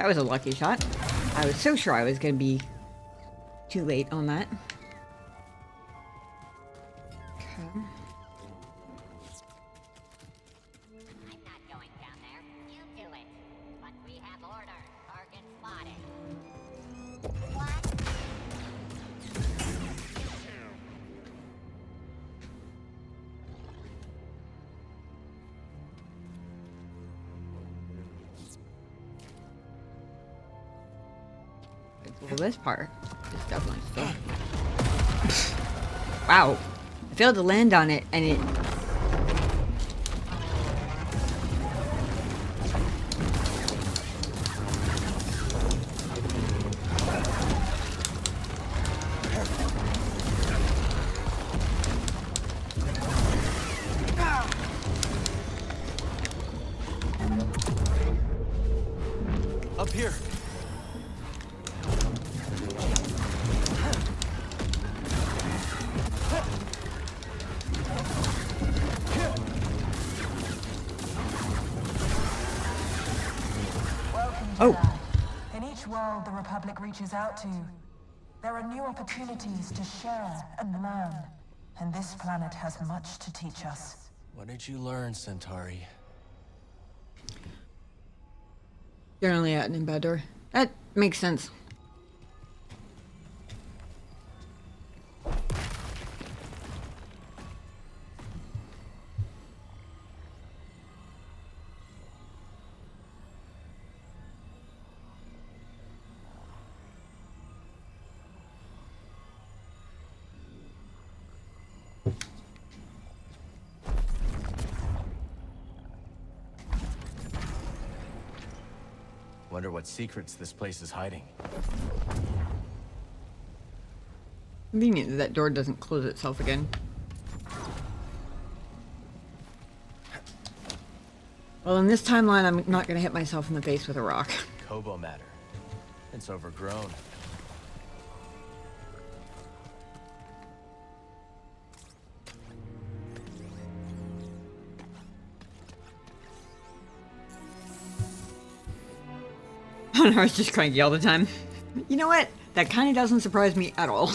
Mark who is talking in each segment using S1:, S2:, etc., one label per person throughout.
S1: That was a lucky shot. I was so sure I was going to be too late on that. Okay.
S2: I'm not going down there. You do it. But we have order. Target spotted. What?
S1: Well, this part is definitely still. Wow. I failed to land on it and it.
S3: Up here.
S1: Oh.
S4: In each world the Republic reaches out to, there are new opportunities to share and learn. And this planet has much to teach us.
S3: What did you learn, Centauri?
S1: Generally at an embedder. That makes sense.
S3: Wonder what secrets this place is hiding.
S1: Convenient that that door doesn't close itself again. Well, in this timeline, I'm not going to hit myself in the face with a rock.
S3: Koboh matter. It's overgrown.
S1: I was just cranky all the time. You know what? That kind of doesn't surprise me at all.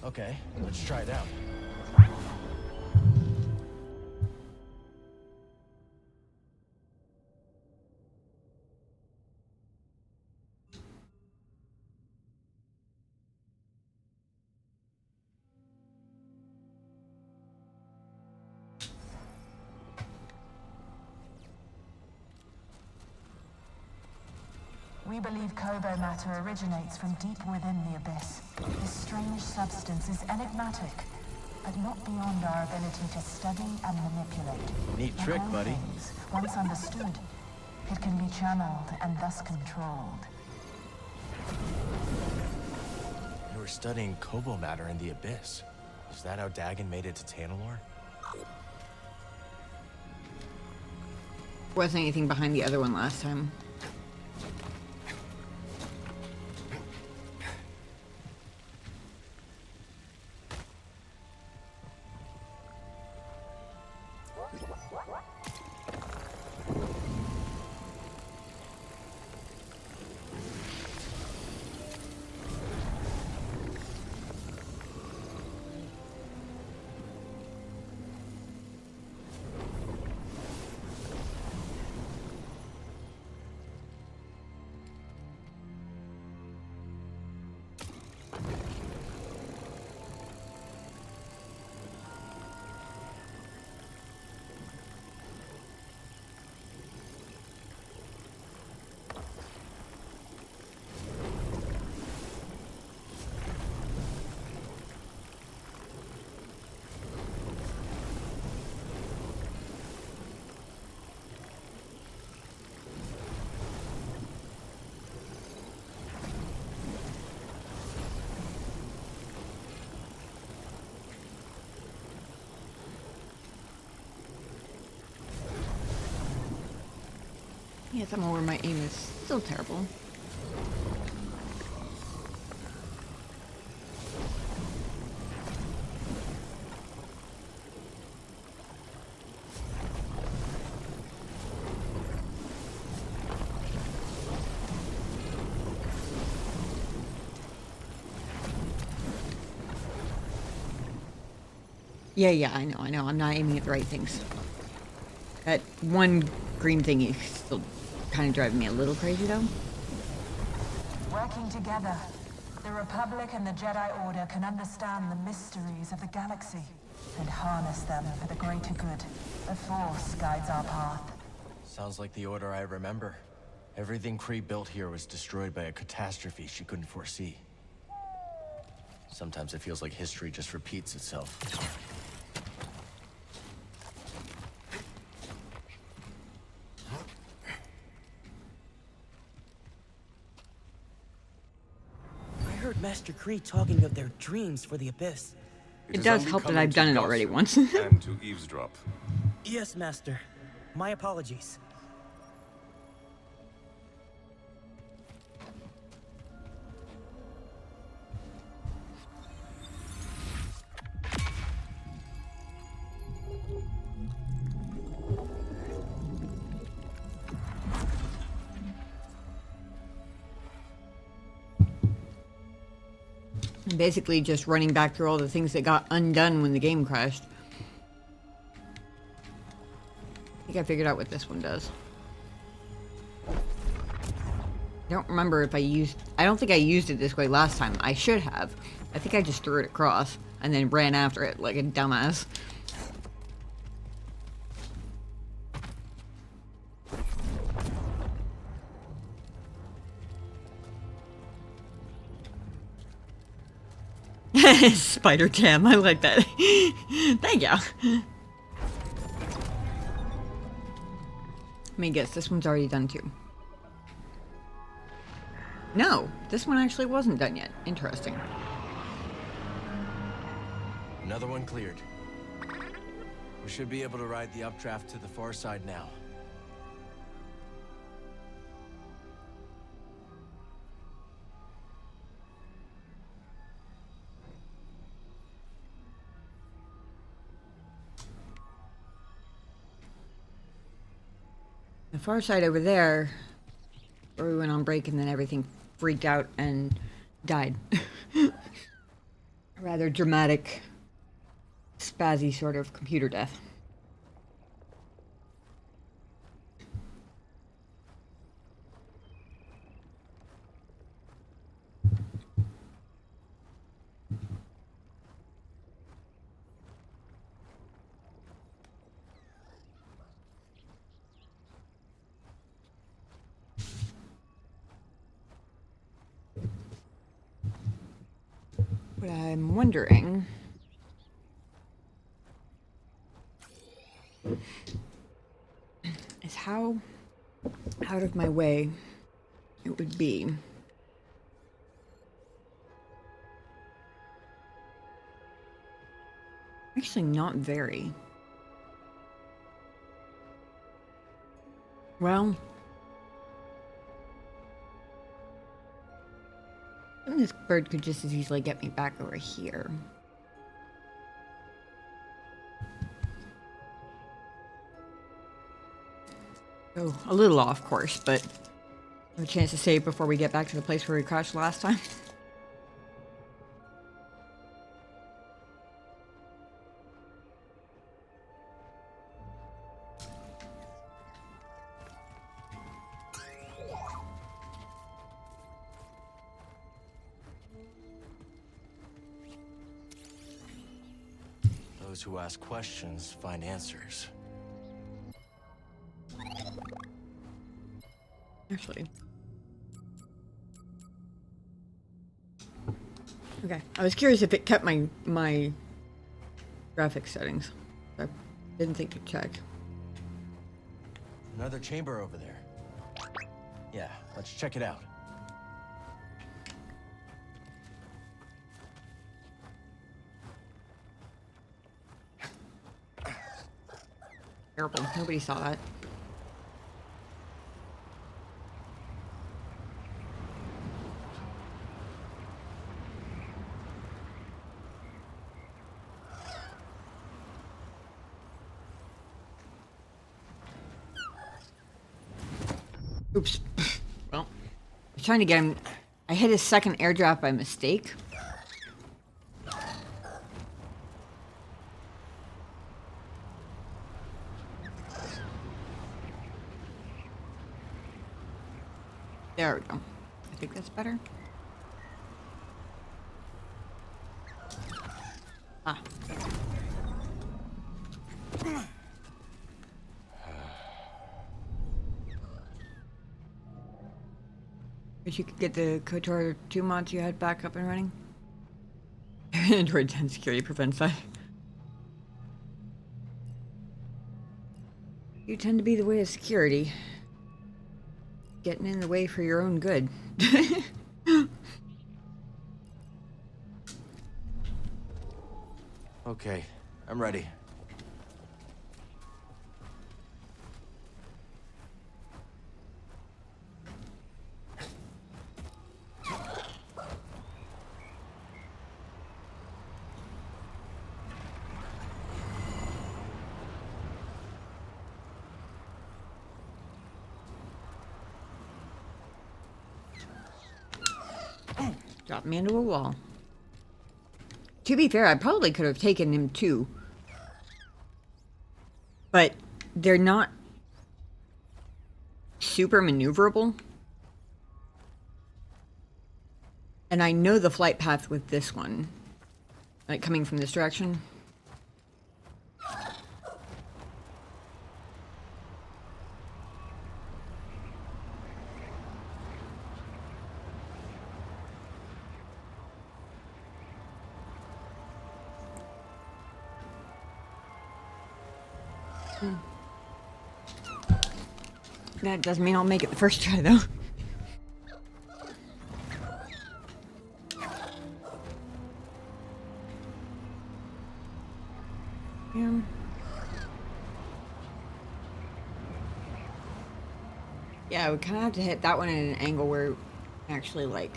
S3: Okay, let's try it out.
S4: We believe Koboh matter originates from deep within the Abyss. This strange substance is enigmatic, but not beyond our ability to study and manipulate.
S3: Neat
S4: Like
S3: trick,
S4: all
S3: buddy.
S4: things, once understood, it can be channeled and thus controlled.
S3: They were studying Koboh matter in the Abyss. Is that how Dagon made it to Tanalorr?
S1: Wasn't anything behind the other one last time. Yeah, somewhere where my aim is still terrible. Yeah, I know. I'm not aiming at the right things. That one green thingy still kind of driving me a little crazy, though.
S4: Working together, the Republic and the Jedi Order can understand the mysteries of the galaxy and harness them for the greater good. The Force guides our path.
S3: Sounds like the Order I remember. Everything Kree built here was destroyed by a catastrophe she couldn't foresee. Sometimes it feels like history just repeats itself.
S5: I heard Master Kree talking of their dreams for the Abyss.
S1: It
S6: is
S1: does
S6: only
S1: help that
S6: common
S1: I've
S6: to
S1: done it already
S6: gossip
S1: once.
S6: and to eavesdrop.
S5: Yes, Master. My apologies.
S1: I'm basically just running back through all the things that got undone when the game crashed. I think I figured out what this one does. I don't remember if I used... I don't think I used it this way last time. I should have. I think I just threw it across and then ran after it like a dumbass. Spider cam, I like that. Thank you. Let me guess, this one's already done too. No, this one actually wasn't done yet. Interesting.
S3: Another one cleared. We should be able to ride the updraft to the far side now.
S1: The far side over there, where we went on break and then everything freaked out and died. Rather dramatic, spazzy sort of computer death. What I'm wondering is how out of my way it would be actually not very. Well, this bird could just as easily get me back over here. Oh, a little off course, but I have a chance to save before we get back to the place where we crashed last time.
S3: Those who ask questions find answers.
S1: Actually. Okay, I was curious if it kept my graphics settings. I didn't think to check.
S3: Another chamber over there. Yeah, let's check it out.
S1: Terrible. Nobody saw that. Oops. Well, I was trying to get him. I hit his second airdrop by mistake. There we go. I think that's better. Ah. If you could get the KOTOR 2 mods you had back up and running. Android 10 security prevents that. You tend to be the way of security. Getting in the way for your own good.
S3: Okay, I'm ready.
S1: Drop me into a wall. To be fair, I probably could have taken him too. But they're not super maneuverable. And I know the flight path with this one. Like coming from this direction. That doesn't mean I'll make it the first try, though. Yeah. Yeah, we kind of have to hit that one at an angle where actually, like...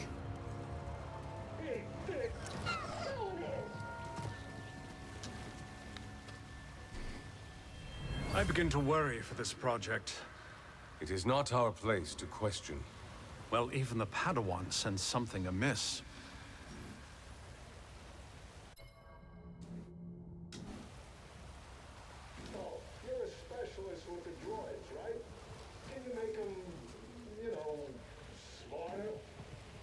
S6: I begin to worry for this project.
S7: It is not our place to question.
S6: Well, even the Padawan sensed something amiss.
S8: Oh, you're a specialist with the droids, right? Can you make them, you know, smarter?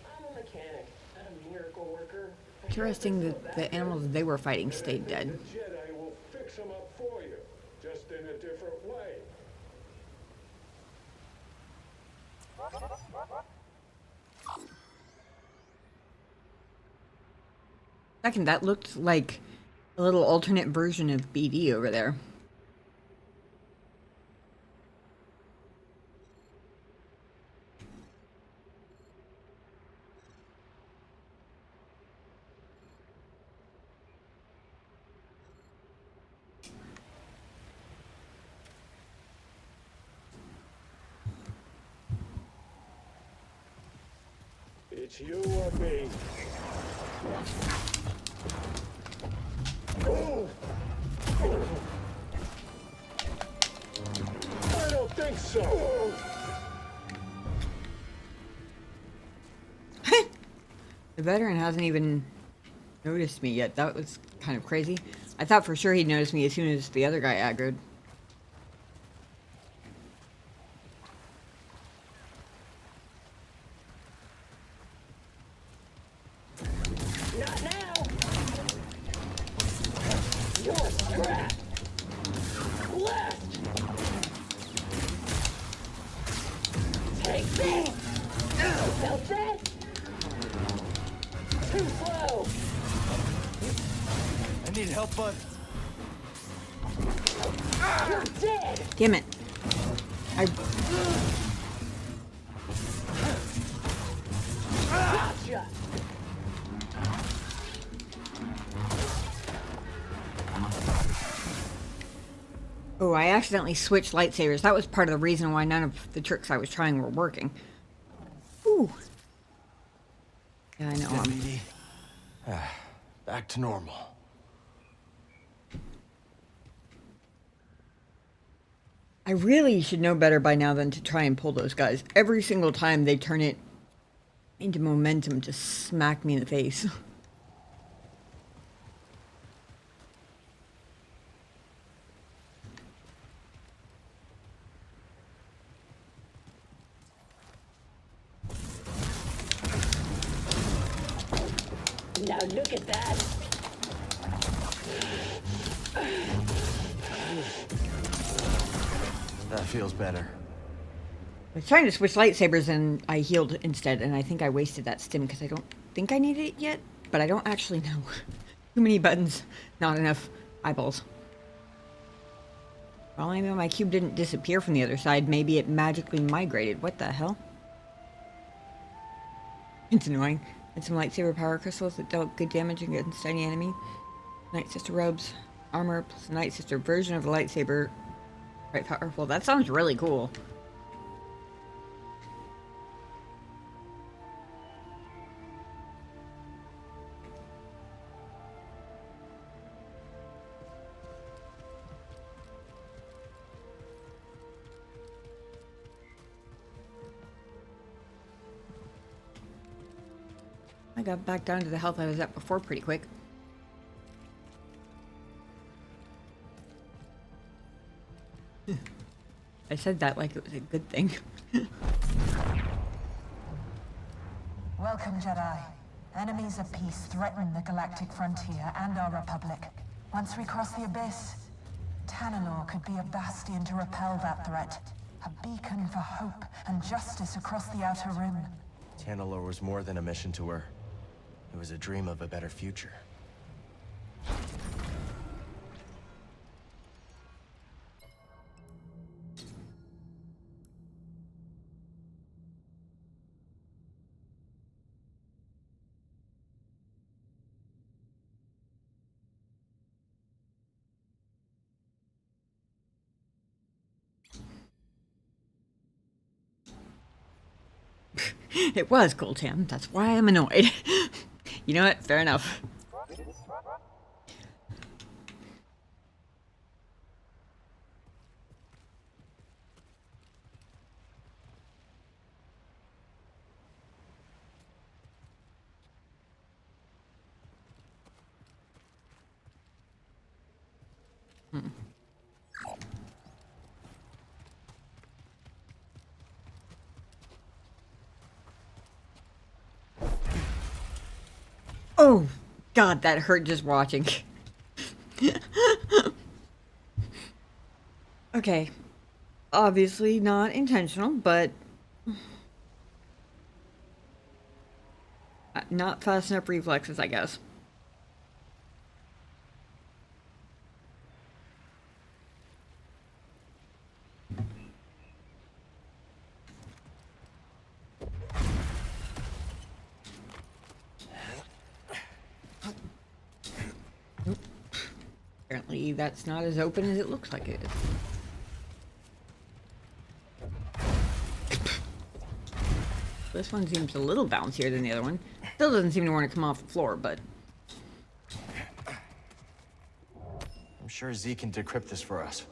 S5: I'm a mechanic, not a miracle worker.
S1: Interesting that the animals they were fighting stayed dead.
S8: The Jedi will fix them up for you, just in a different way.
S1: Second, that looked like a little alternate version of BD over there.
S8: It's you or me. Oh! I don't think so.
S1: The veteran hasn't even noticed me yet. That was kind of crazy. I thought for sure he'd notice me as soon as the other guy aggroed.
S5: Not now! You're scrapped! Left! Take this! Felt that? Too slow!
S3: I need help, bud.
S5: You're dead!
S1: Damn it.
S5: Gotcha!
S1: Oh, I accidentally switched lightsabers. That was part of the reason why none of the tricks I was trying were working. Ooh. Yeah, I know.
S3: Deputy. Back to normal.
S1: I really should know better by now than to try and pull those guys. Every single time they turn it into momentum to smack me in the face.
S9: Now look at that.
S3: That feels better.
S1: I was trying to switch lightsabers and I healed instead, and I think I wasted that stim because I don't think I need it yet, but I don't actually know. Too many buttons, not enough eyeballs. Well, maybe my cube didn't disappear from the other side. Maybe it magically migrated. What the hell? It's annoying. And some lightsaber power crystals that dealt good damage against any enemy. Night Sister robes, armor, plus a Night Sister version of the lightsaber. Quite powerful. That sounds really cool. I got back down to the health I was at before pretty quick. I said that like it was a good thing.
S4: Welcome, Jedi. Enemies of peace threaten the galactic frontier and our republic. Once we cross the abyss, Tanalorr could be a bastion to repel that threat. A beacon for hope and justice across the Outer Rim.
S3: Tanalorr was more than a mission to her. It was a dream of a better future.
S1: It was cool, Tam. That's why I'm annoyed. You know what? Fair enough. Oh, God, that hurt just watching. Okay. Obviously not intentional, but... not fast enough reflexes, I guess. Apparently that's not as open as it looks like it is. This one seems a little bouncier than the other one. Still doesn't seem to want to come off the floor, but...
S3: I'm sure Z can decrypt this for us.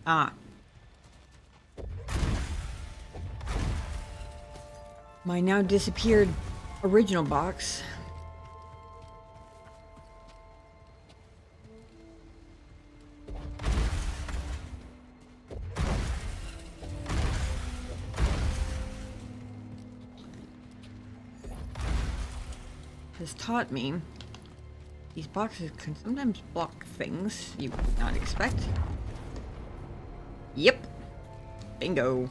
S1: Ah. My now disappeared original box. Has taught me these boxes can sometimes block things you would not expect. Yep. Bingo.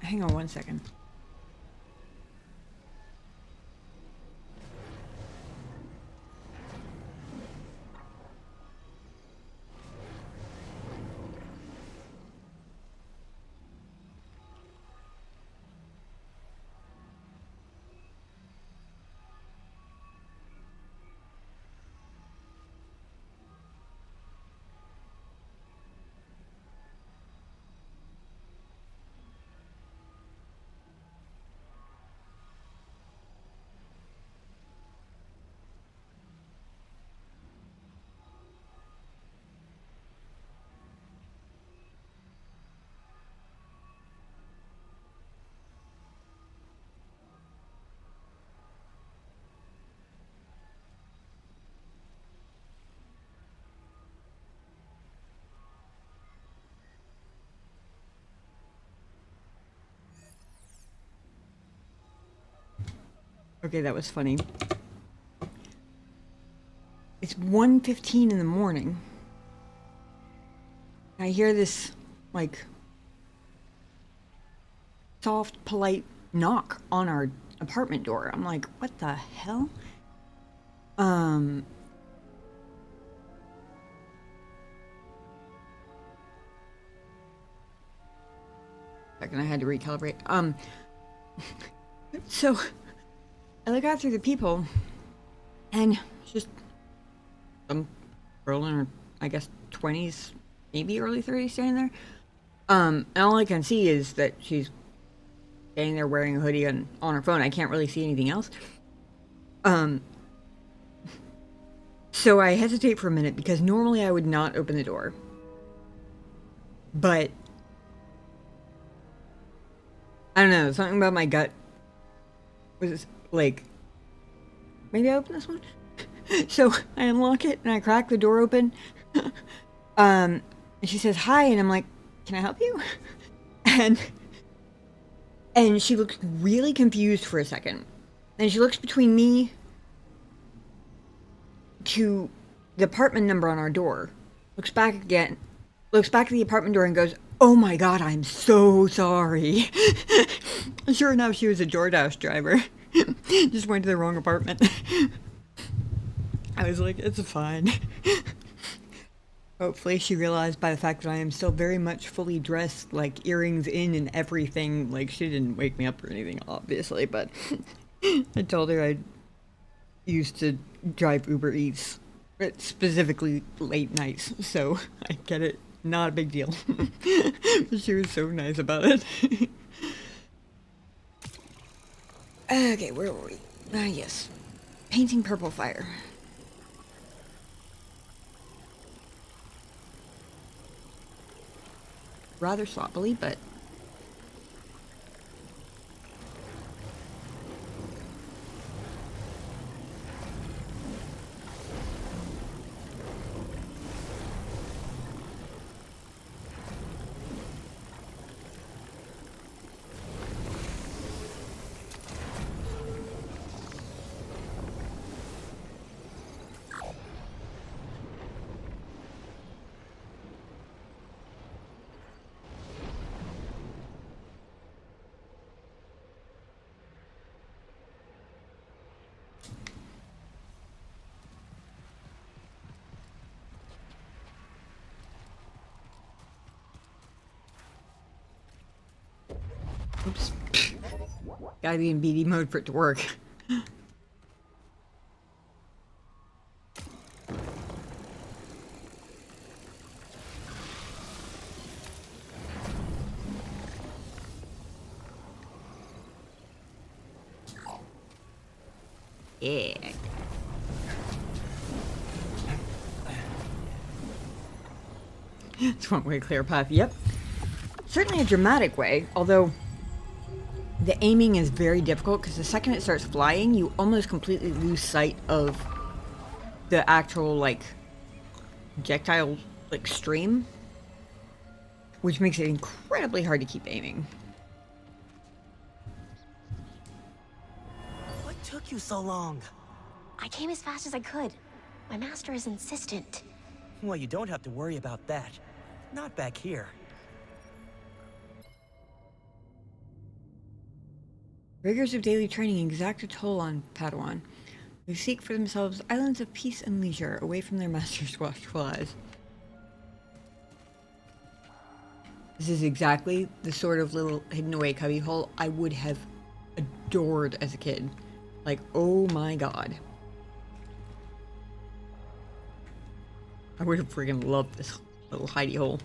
S1: Hang on one second. Okay, that was funny. It's 1:15 in the morning. I hear this, like, soft, polite knock on our apartment door. I'm like, what the hell? Second, I had to recalibrate. So I look out through the people, and it's just some girl in her, I guess, 20s, maybe early 30s, standing there. And all I can see is that she's standing there wearing a hoodie and on her phone. I can't really see anything else. So I hesitate for a minute because normally I would not open the door. But I don't know, something about my gut was like, maybe I open this one? So I unlock it and I crack the door open. And she says hi, and I'm like, can I help you? And she looks really confused for a second. And she looks between me to the apartment number on our door, looks back again, looks back at the apartment door and goes, oh my god, I'm so sorry. Sure enough, she was a DoorDash driver. Just went to the wrong apartment. I was like, it's fine. Hopefully she realized by the fact that I am still very much fully dressed, like earrings in and everything. Like, she didn't wake me up or anything, obviously, but I told her I used to drive Uber Eats, but specifically late nights, so I get it. Not a big deal. But she was so nice about it. Okay, where were we? Yes. Painting purple fire. Rather sloppily, but oops. Gotta be in BD mode for it to work. Yeah. It's one way clear path. Yep. Certainly a dramatic way, although the aiming is very difficult because the second it starts flying, you almost completely lose sight of the actual, like, projectile, like, stream, which makes it incredibly hard to keep aiming.
S5: What took you so long?
S9: I came as fast as I could. My master is insistent.
S5: Well, you don't have to worry about that. Not back here.
S1: Rigors of daily training exact a toll on Padawan, who seek for themselves islands of peace and leisure away from their master's watchful eyes. This is exactly the sort of little hidden away cubbyhole I would have adored as a kid. Like, oh my god. I would have friggin' loved this little hidey hole.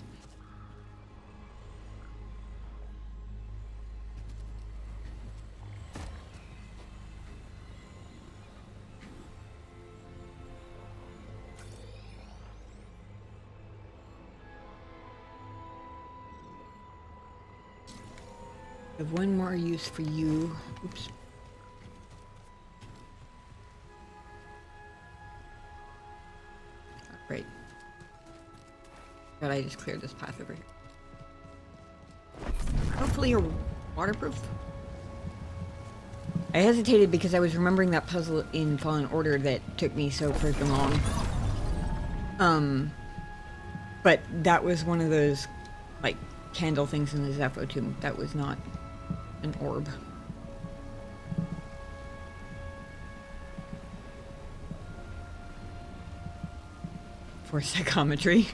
S1: I have one more use for you. Oops. Great. God, I just cleared this path over here. Hopefully you're waterproof. I hesitated because I was remembering that puzzle in Fallen Order that took me so freaking long. But that was one of those, like, candle things in the Zepho tomb. That was not an orb. For psychometry.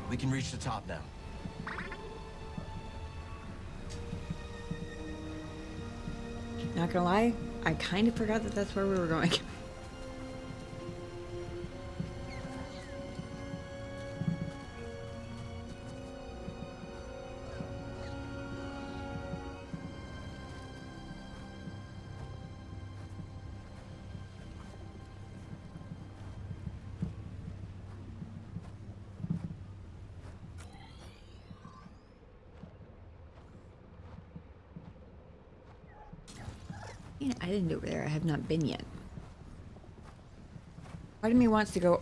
S3: We can reach the top now.
S1: Not gonna lie, I kind of forgot that that's where we were going. Yeah, I didn't go over there. I have not been yet. Part of me wants to go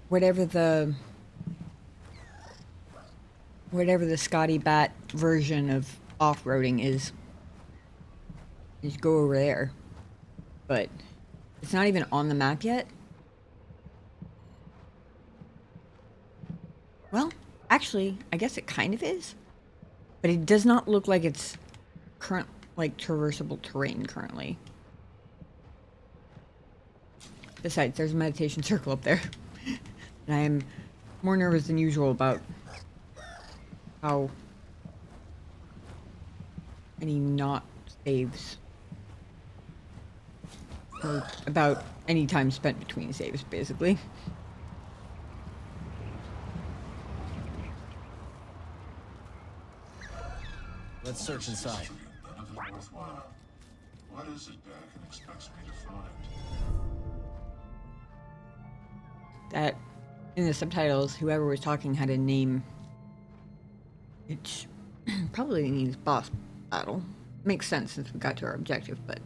S1: whatever the Scotty Bat version of off-roading is. Just go over there. But it's not even on the map yet. Well, actually, I guess it kind of is. But it does not look like it's traversable terrain currently. Besides, there's a meditation circle up there. And I am more nervous than usual about how many not saves. Or about any time spent between saves, basically.
S3: Let's search inside.
S8: Anything worthwhile. What is it Dakin expects me to find?
S1: That in the subtitles, whoever was talking had a name. Which probably means boss battle. Makes sense since we got to our objective, but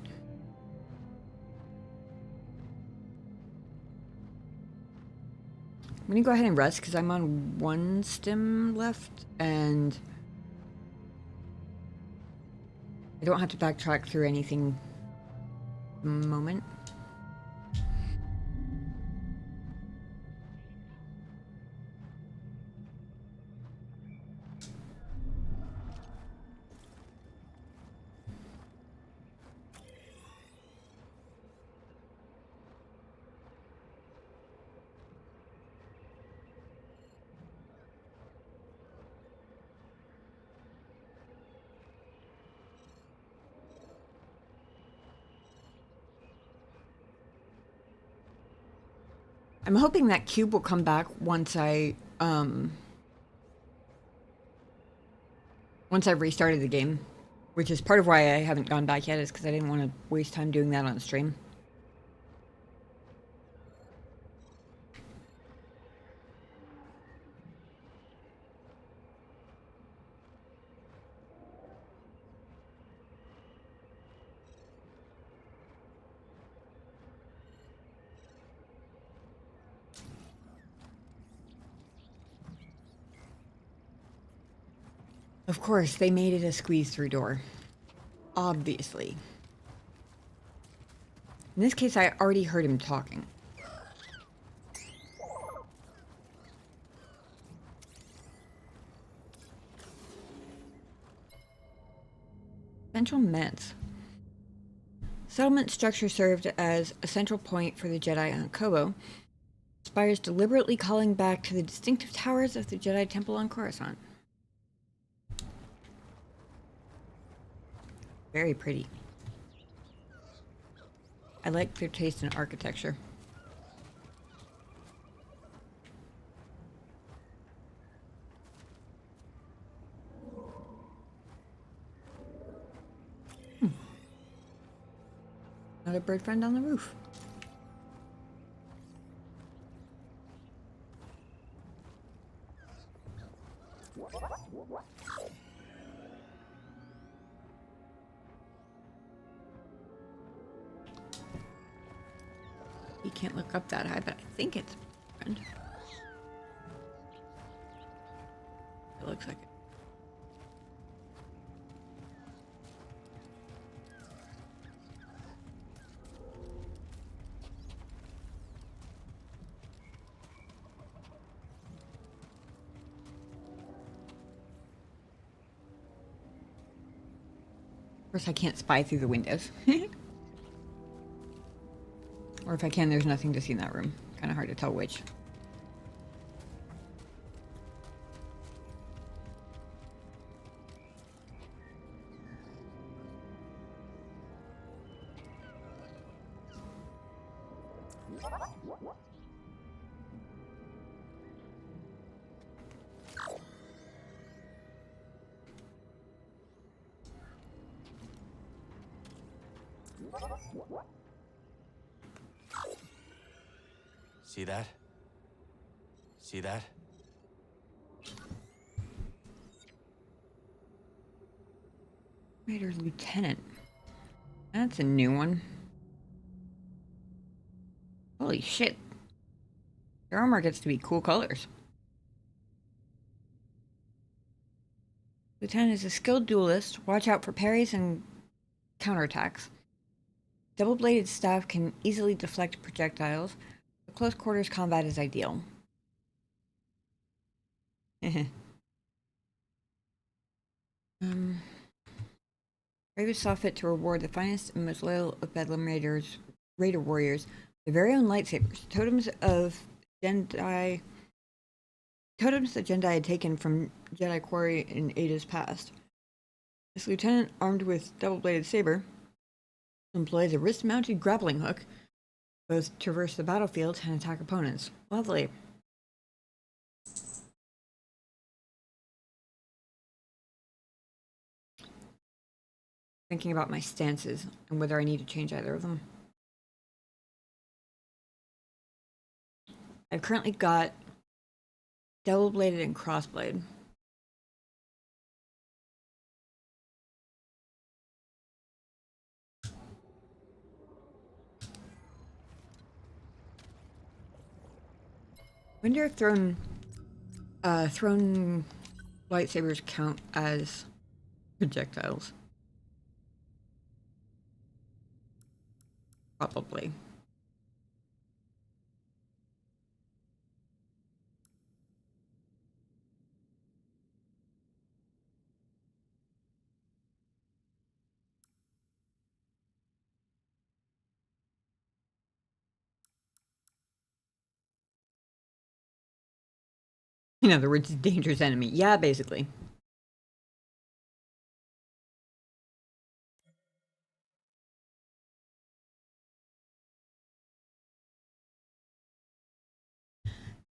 S1: I'm gonna go ahead and rest because I'm on one stim left and I don't have to backtrack through anything at the moment. I'm hoping that cube will come back once I've restarted the game, which is part of why I haven't gone back yet, is because I didn't want to waste time doing that on stream. Of course, they made it a squeeze-through door. Obviously. In this case, I already heard him talking. Central Ments. Settlement structure served as a central point for the Jedi on Koboh. Spires deliberately calling back to the distinctive towers of the Jedi Temple on Coruscant. Very pretty. I like their taste in architecture. Another bird friend on the roof. You can't look up that high, but I think it's a friend. looks like it. Of course, I can't spy through the windows. Or if I can, there's nothing to see in that room. Kind of hard to tell which.
S3: See that? See that?
S1: Raider Lieutenant. That's a new one. Holy shit. Their armor gets to be cool colors. Lieutenant is a skilled duelist. Watch out for parries and counterattacks. Double-bladed staff can easily deflect projectiles. But close quarters combat is ideal. Raven saw fit to reward the finest and most loyal of Bedlam Raider warriors, their very own lightsabers, totems that Jedi had taken from Jedi quarry in Ada's past. This lieutenant, armed with double-bladed saber, employs a wrist-mounted grappling hook, both to traverse the battlefield and attack opponents. Lovely. Thinking about my stances and whether I need to change either of them. I've currently got double-bladed and crossblade. Wonder if thrown lightsabers count as projectiles. Probably. In other words, dangerous enemy. Yeah, basically.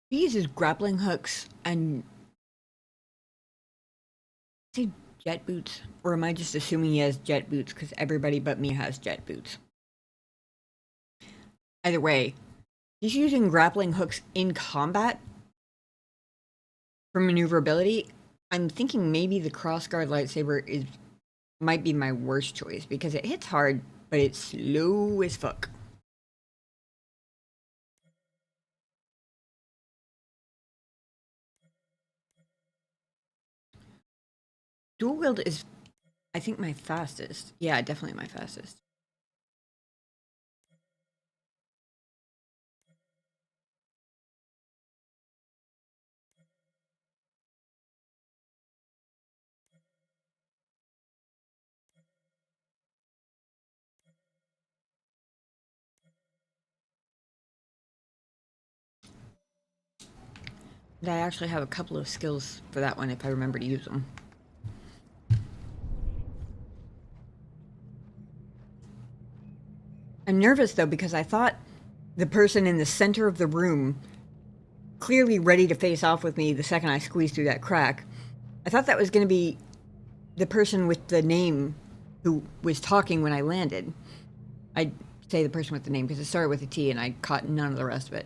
S1: He uses grappling hooks and say jet boots, or am I just assuming he has jet boots because everybody but me has jet boots? Either way, he's using grappling hooks in combat for maneuverability. I'm thinking maybe the crossguard lightsaber might be my worst choice because it hits hard, but it's slow as fuck. Dual wield is, I think, my fastest. Yeah, definitely my fastest. And I actually have a couple of skills for that one if I remember to use them. I'm nervous though because I thought the person in the center of the room, clearly ready to face off with me the second I squeezed through that crack, I thought that was going to be the person with the name who was talking when I landed. I'd say the person with the name because it started with a T and I caught none of the rest of it.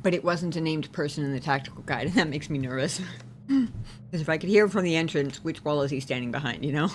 S1: But it wasn't a named person in the tactical guide, and that makes me nervous. Because if I could hear from the entrance, which wall is he standing behind, you know?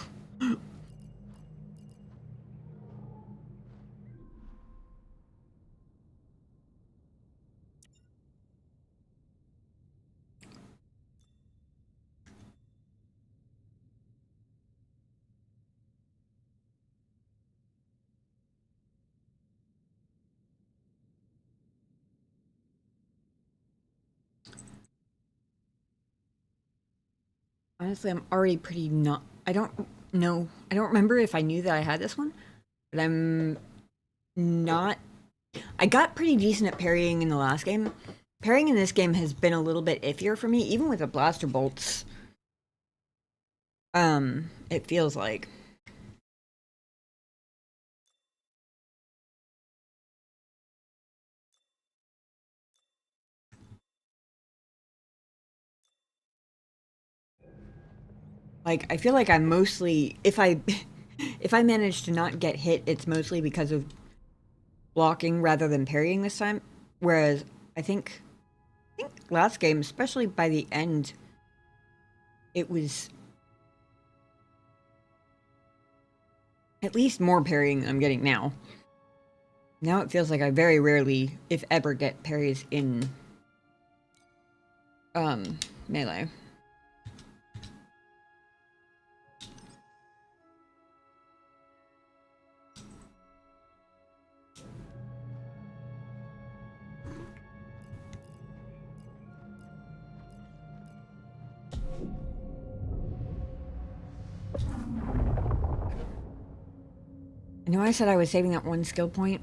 S1: Honestly, I'm already pretty not. I don't know. I don't remember if I knew that I had this one, but I'm not. I got pretty decent at parrying in the last game. Parrying in this game has been a little bit iffier for me, even with the blaster bolts. It feels like. Like, I feel like I'm mostly, if I if I manage to not get hit, it's mostly because of blocking rather than parrying this time. Whereas I think last game, especially by the end, it was at least more parrying than I'm getting now. Now it feels like I very rarely, if ever, get parries in melee. I know I said I was saving that one skill point.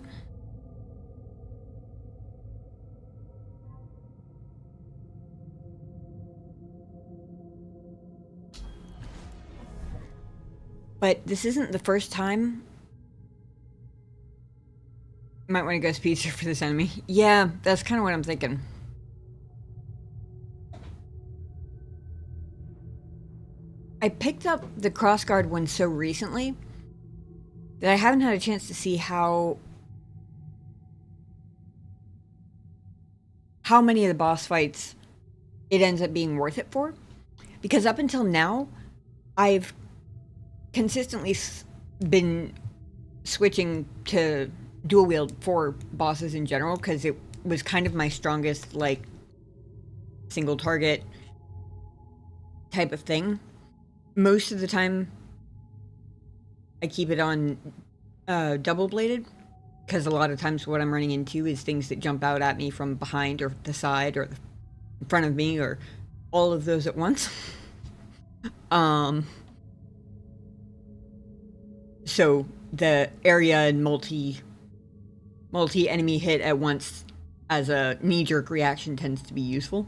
S1: But this isn't the first time. Might want to go speedster for this enemy. Yeah, that's kind of what I'm thinking. I picked up the crossguard one so recently that I haven't had a chance to see how many of the boss fights it ends up being worth it for. Because up until now, I've consistently been switching to dual wield for bosses in general because it was kind of my strongest, like, single target type of thing. Most of the time, I keep it on double bladed because a lot of times what I'm running into is things that jump out at me from behind or the side or in front of me or all of those at once. So the area and multi enemy hit at once as a knee-jerk reaction tends to be useful.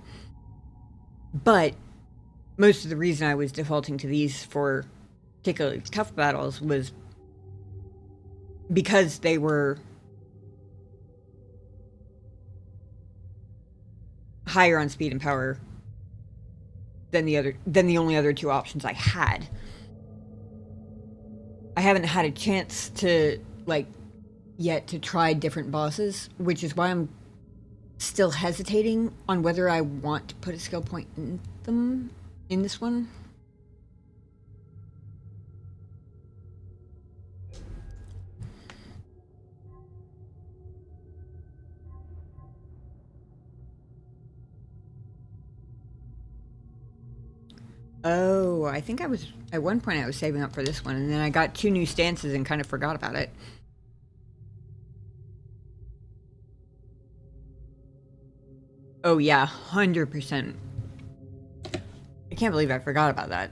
S1: But most of the reason I was defaulting to these for particularly tough battles was because they were higher on speed and power than the only other two options I had. I haven't had a chance to, like, yet to try different bosses, which is why I'm still hesitating on whether I want to put a skill point in them in this one. Oh, I think I was at one point I was saving up for this one, and then I got 2 new stances and kind of forgot about it. Oh yeah, 100%. I can't believe I forgot about that.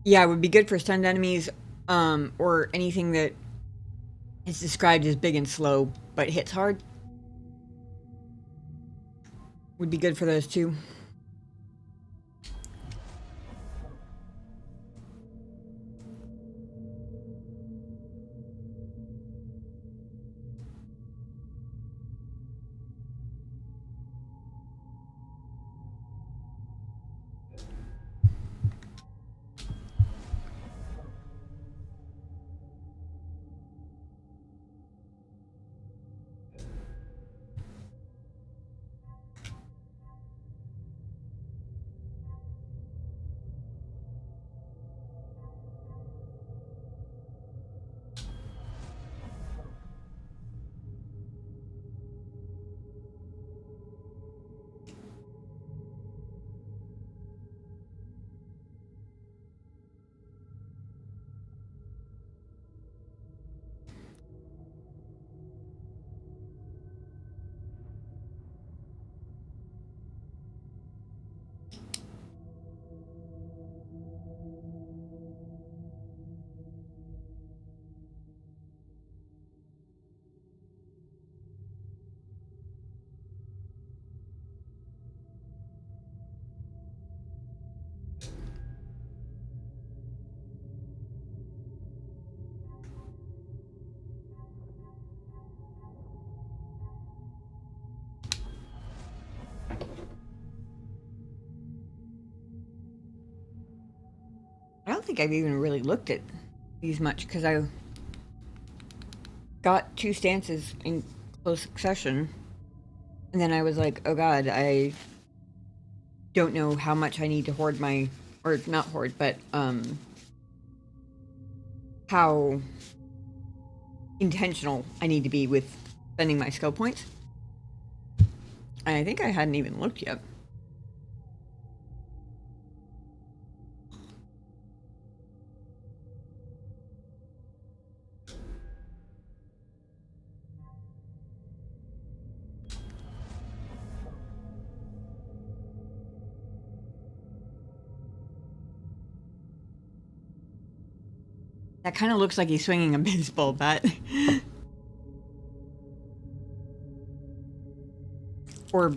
S1: Yeah, it would be good for stunned enemies, or anything that is described as big and slow, but hits hard. Would be good for those too. think I've even really looked at these much, because I got 2 stances in close succession, and then I was like, oh god, I don't know how much I need to hoard my, or not hoard, but how intentional I need to be with spending my skill points. And I think I hadn't even looked yet. That kind of looks like he's swinging a baseball bat. Or...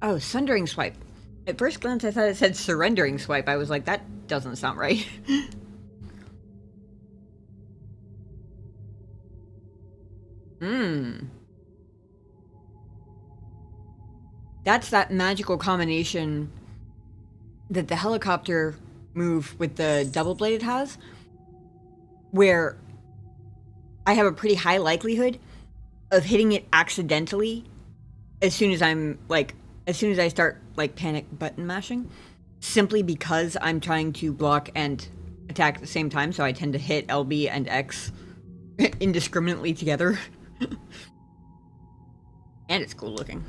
S1: oh, sundering swipe. At first glance, I thought it said surrendering swipe. I was like, that doesn't sound right. That's that magical combination that the helicopter move with the double-bladed has, where I have a pretty high likelihood of hitting it accidentally as soon as I start, like, panic button mashing, simply because I'm trying to block and attack at the same time, so I tend to hit LB and X indiscriminately together. And it's cool looking.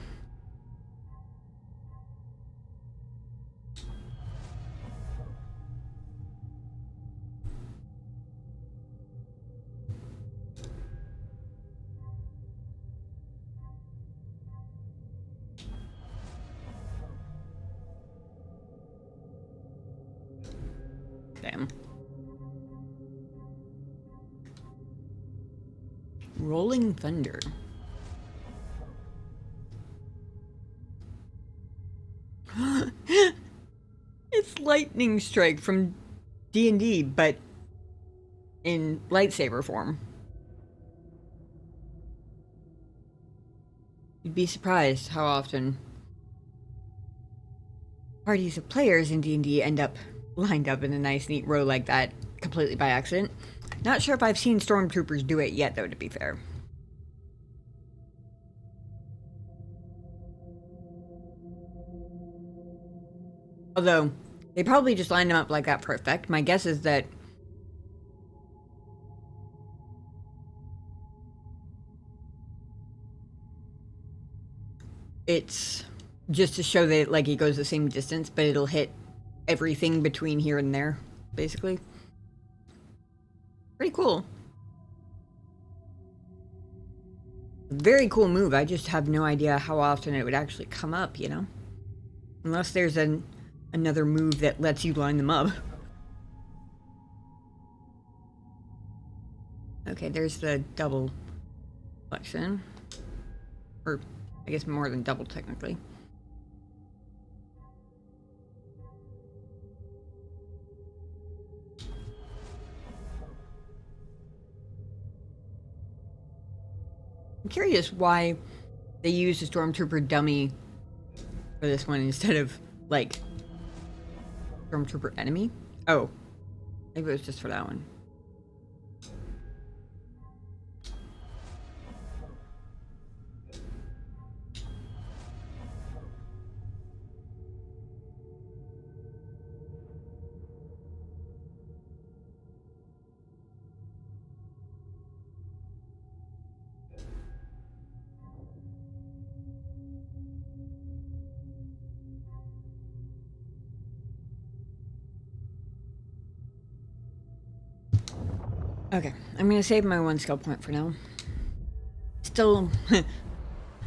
S1: Damn. Rolling Thunder. It's Lightning Strike from D&D, but in lightsaber form. You'd be surprised how often parties of players in D&D end up lined up in a nice neat row like that, completely by accident. Not sure if I've seen stormtroopers do it yet, though, to be fair. Although, they probably just lined them up like that for effect. My guess is that it's just to show that, like, it goes the same distance, but it'll hit everything between here and there, basically. Pretty cool. Very cool move. I just have no idea how often it would actually come up, you know? Unless there's another move that lets you line them up. Okay, there's the double flexion. Or, I guess more than double, technically. I'm curious why they used a Stormtrooper dummy for this one instead of, like, Stormtrooper enemy? Oh, maybe it was just for that one. Okay, I'm gonna save my 1 skill point for now. Still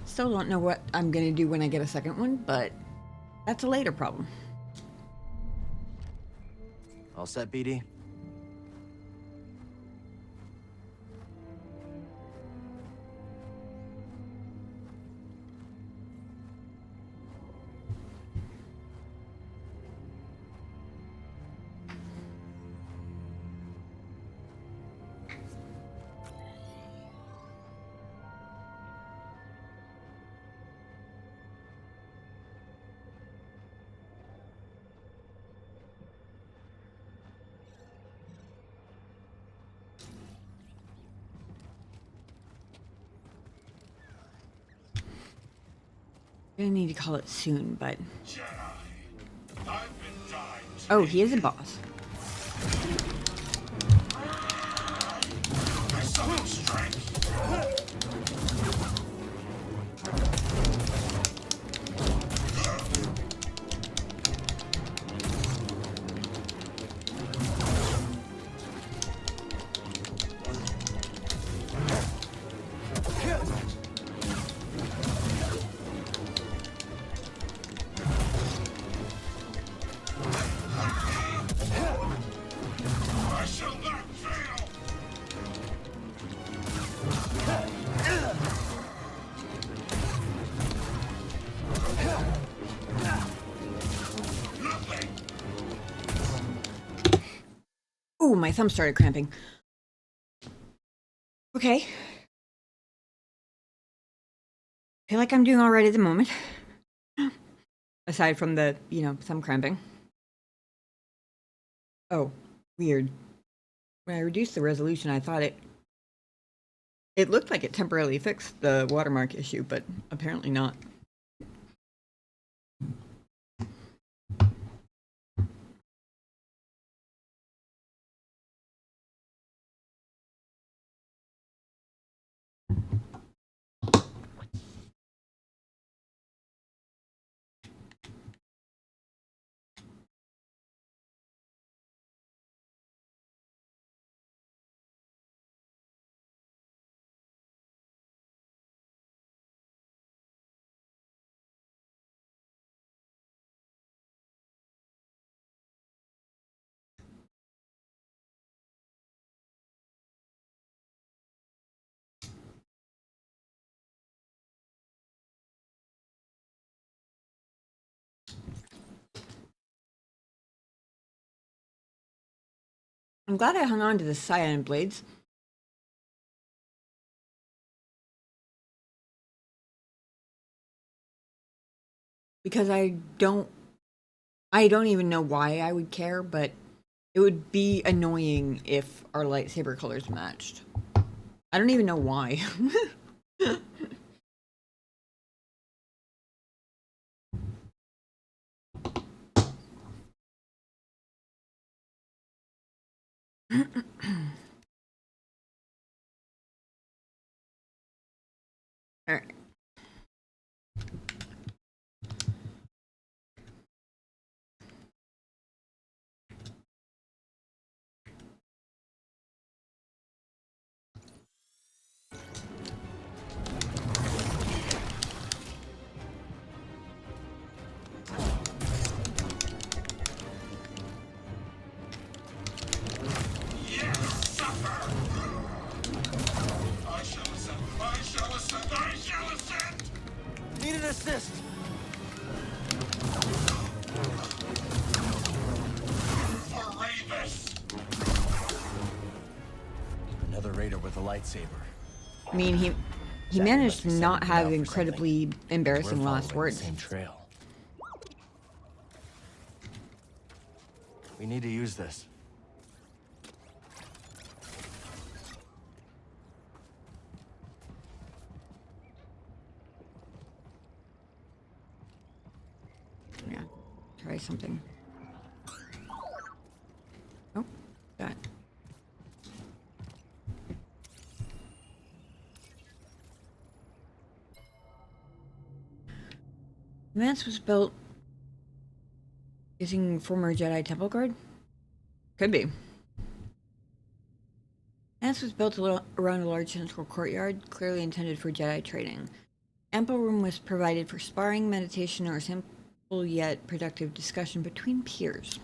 S1: don't know what I'm gonna do when I get a second one, but that's a later problem.
S3: All set, BD?
S1: gonna need to call it soon, but...
S8: Jedi, I've been dying to
S1: Oh, he is a boss.
S8: I summon strength. I shall not fail. Nothing.
S1: Ooh, my thumb started cramping. Okay. Feel like I'm doing all right at the moment. Aside from the, you know, thumb cramping. Oh, weird. When I reduced the resolution, I thought it looked like it temporarily fixed the watermark issue, but apparently not. I'm glad I hung on to the cyan blades. Because I don't even know why I would care, but it would be annoying if our lightsaber colors matched. I don't even know why. Alright.
S8: I shall ascend.
S5: Need an assist.
S8: For Ravis.
S3: Another raider with a lightsaber.
S1: I mean, he
S3: Zack
S1: managed
S3: must
S1: to
S3: be sending
S1: not
S3: him
S1: have
S3: out for
S1: incredibly embarrassing
S3: We're
S1: last
S3: following the
S1: words.
S3: same trail. We need to use this.
S1: Yeah, try something. Oh, that. The manse was built using former Jedi temple guard? Could be. Manse was built around a large central courtyard, clearly intended for Jedi training. Ample room was provided for sparring, meditation, or simple yet productive discussion between peers.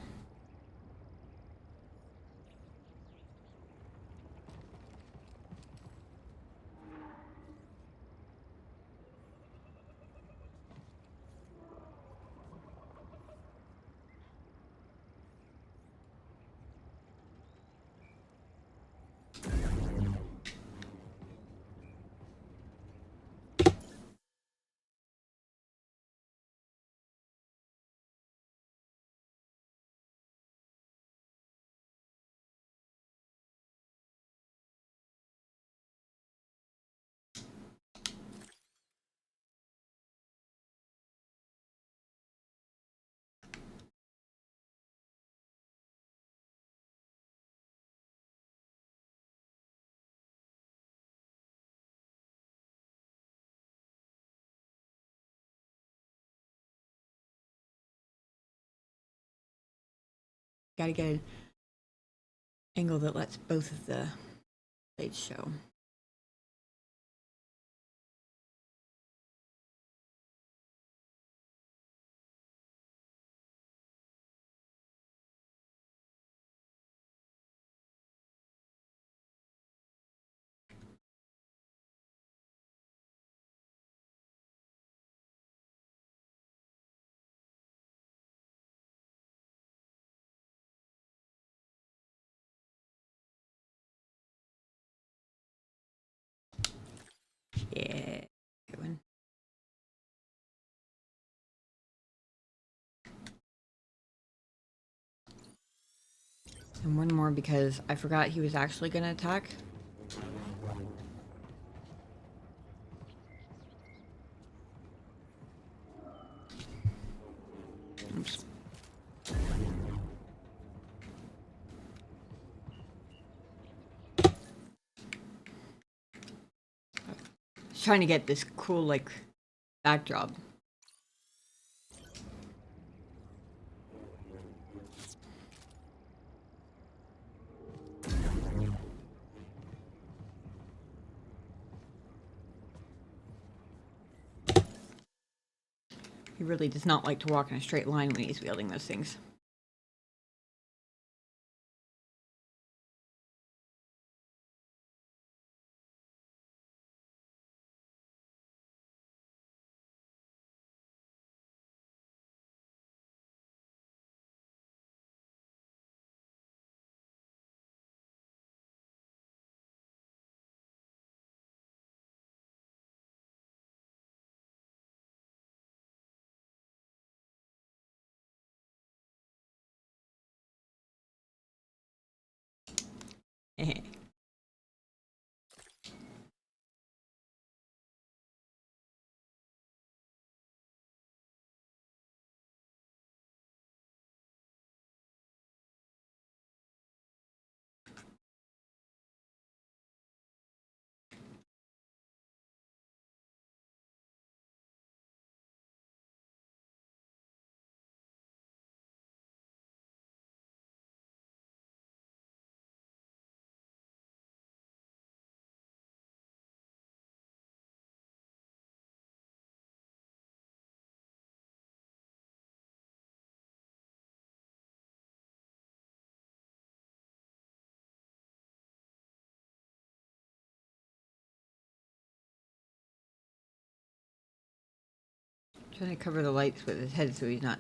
S1: Gotta get an angle that lets both of the blades show. Yeah, good one. And one more because I forgot he was actually gonna attack. Oops. Trying to get this cool, like, backdrop. He really does not like to walk in a straight line when he's wielding those things. Trying to cover the lights with his head so he's not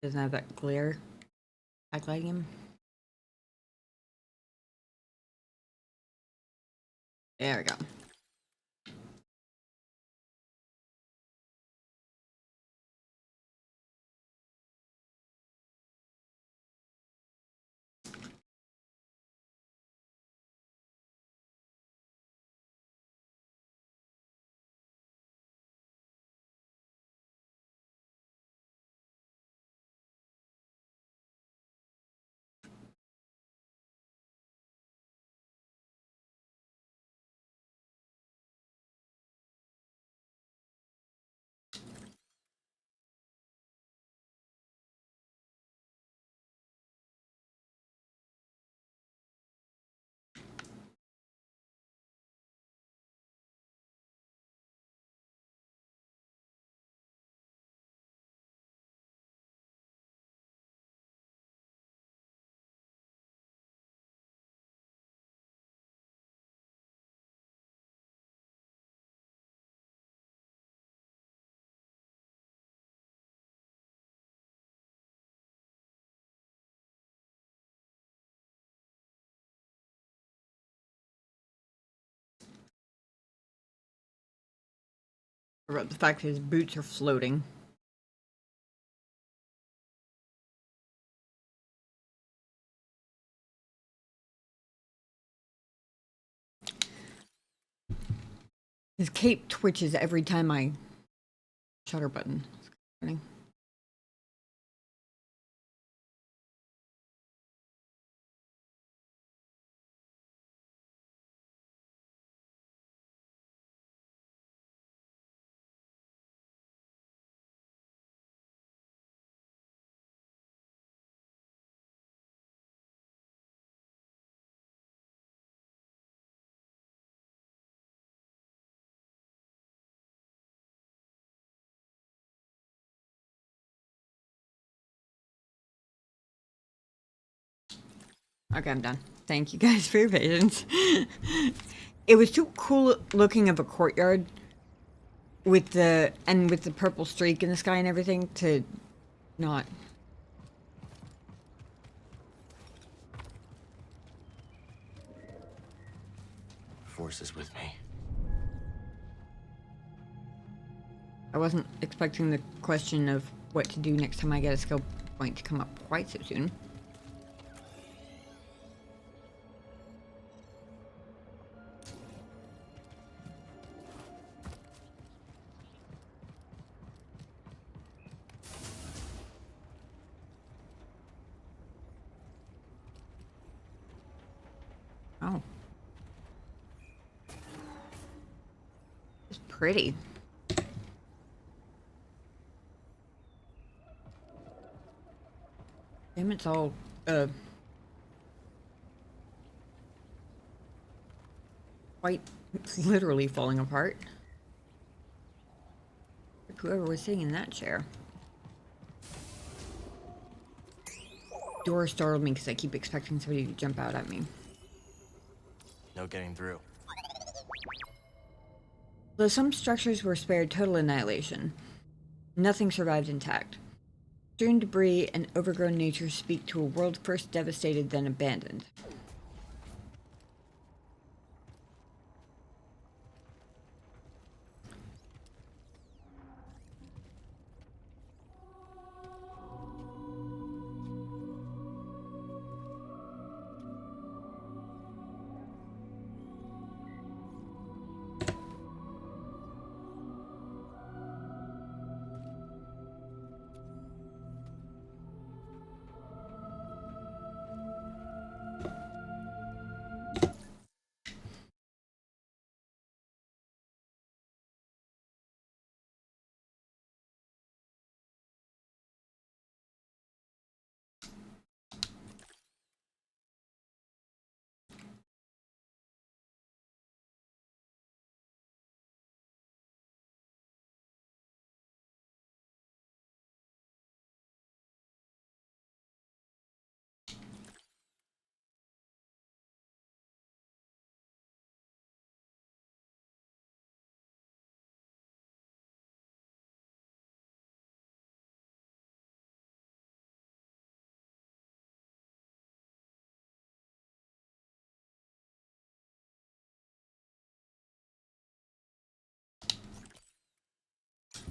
S1: doesn't have that glare backlighting him. There we go. About the fact that his boots are floating. His cape twitches every time I shutter button. It's funny. Okay, I'm done. Thank you guys for your patience. It was too cool looking of a courtyard with the purple streak in the sky and everything to not.
S3: Force is with me.
S1: I wasn't expecting the question of what to do next time I get a skill point to come up quite so soon. Oh. It's pretty. Damn, it's all, quite literally falling apart. Whoever was sitting in that chair. Door startled me because I keep expecting somebody to jump out at me.
S3: No getting through.
S1: Though some structures were spared total annihilation, nothing survived intact. Strewn debris and overgrown nature speak to a world first devastated, then abandoned.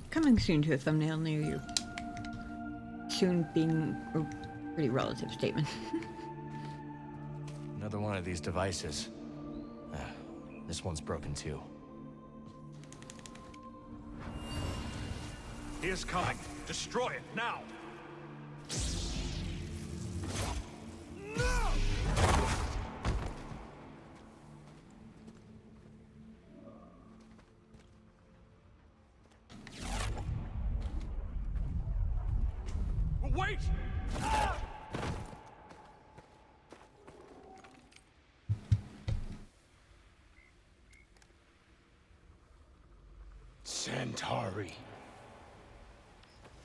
S1: Coming soon to a thumbnail near you. Soon being a pretty relative statement.
S3: Another one of these devices. This one's broken too.
S6: He is coming. Destroy it now. Wait!
S7: Centauri.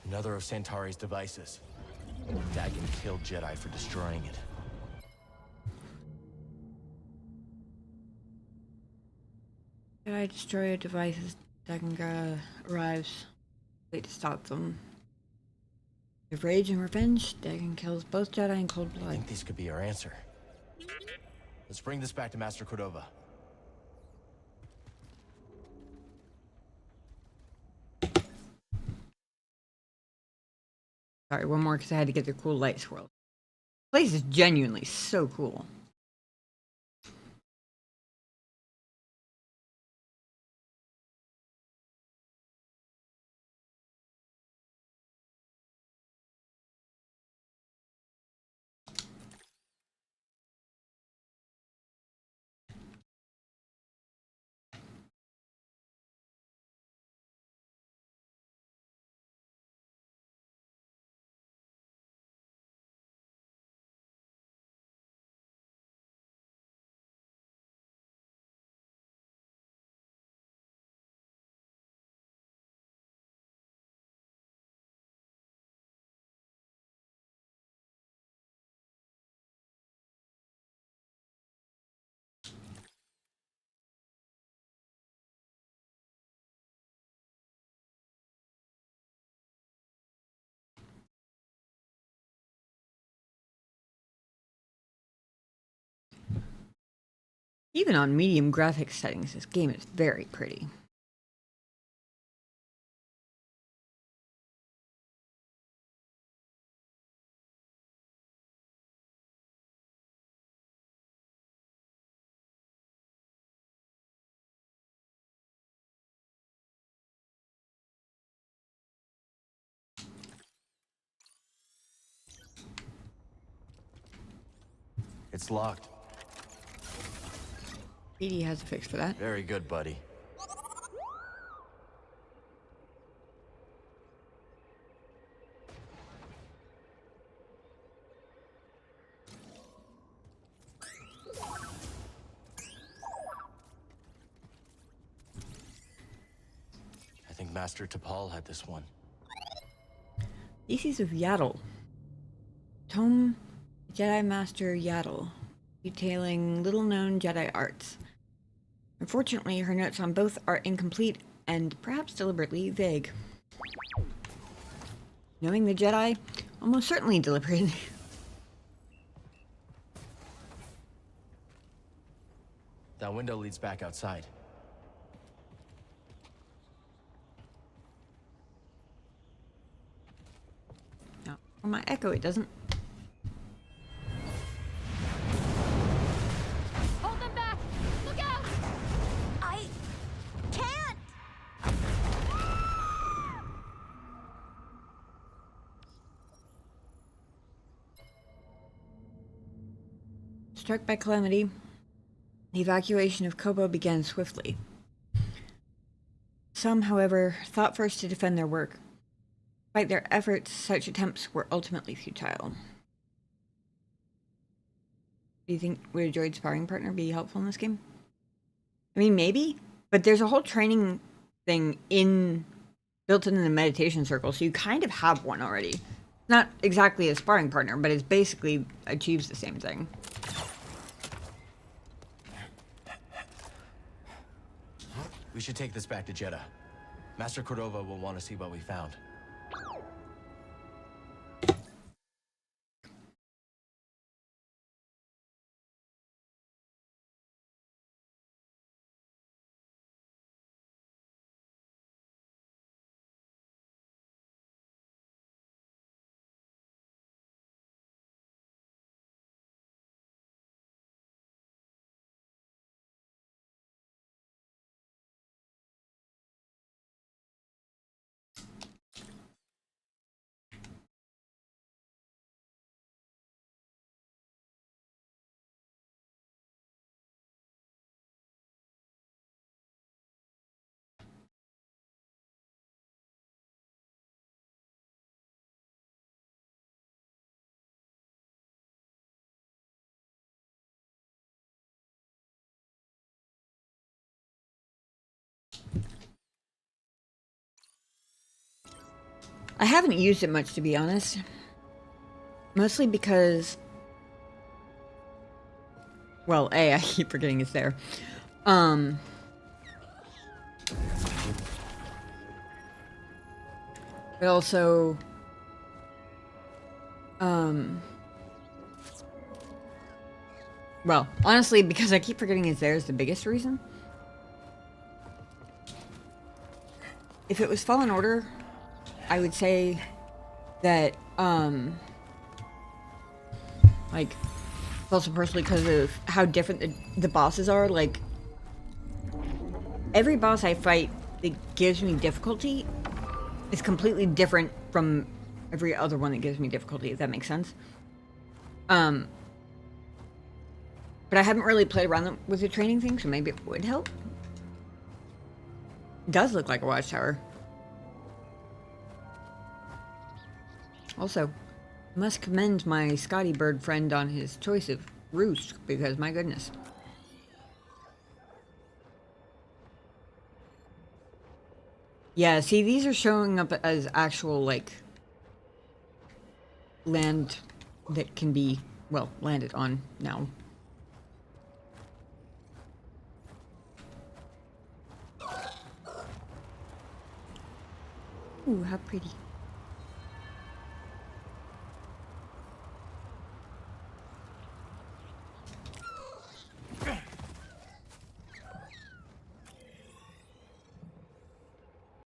S3: Another of Centauri's devices. Dagon killed Jedi for destroying it.
S1: Did I destroy a device as Dagon arrives? Wait to stop them. With rage and revenge, Dagon kills both Jedi in cold
S3: I
S1: blood.
S3: think these could be our answer. Let's bring this back to Master Cordova.
S1: Sorry, one more because I had to get the cool light swirl. This place is genuinely so cool. Even on medium graphics settings, this game is very pretty.
S3: It's locked.
S1: Edie has a fix for that.
S3: Very good, buddy. I think Master T'Pol had this one.
S1: Theses of Yaddle. Tome Jedi Master Yaddle, detailing little-known Jedi arts. Unfortunately, her notes on both are incomplete and perhaps deliberately vague. Knowing the Jedi, almost certainly deliberate.
S3: That window leads back outside.
S1: No, for my echo, it doesn't.
S2: Hold them back! Look out!
S9: I can't!
S1: Struck by calamity, the evacuation of Koboh began swiftly. Some, however, thought first to defend their work. Despite their efforts, such attempts were ultimately futile. Do you think would a droid sparring partner be helpful in this game? I mean, maybe, but there's a whole training thing built in the meditation circle, so you kind of have one already. Not exactly a sparring partner, but it basically achieves the same thing.
S3: We should take this back to Jeddah. Master Cordova will want to see what we found.
S1: I haven't used it much, to be honest. Mostly because, well, A, I keep forgetting it's there. But also, well, honestly, because I keep forgetting it's there is the biggest reason. If it was Fallen Order, I would say that, like, also personally because of how different the bosses are, like, every boss I fight that gives me difficulty is completely different from every other one that gives me difficulty, if that makes sense. But I haven't really played around with the training thing, so maybe it would help. It does look like a watchtower. Also, must commend my Scotty Bird friend on his choice of roost, because my goodness. Yeah, see, these are showing up as actual, like, land that can be, well, landed on now. Ooh, how pretty.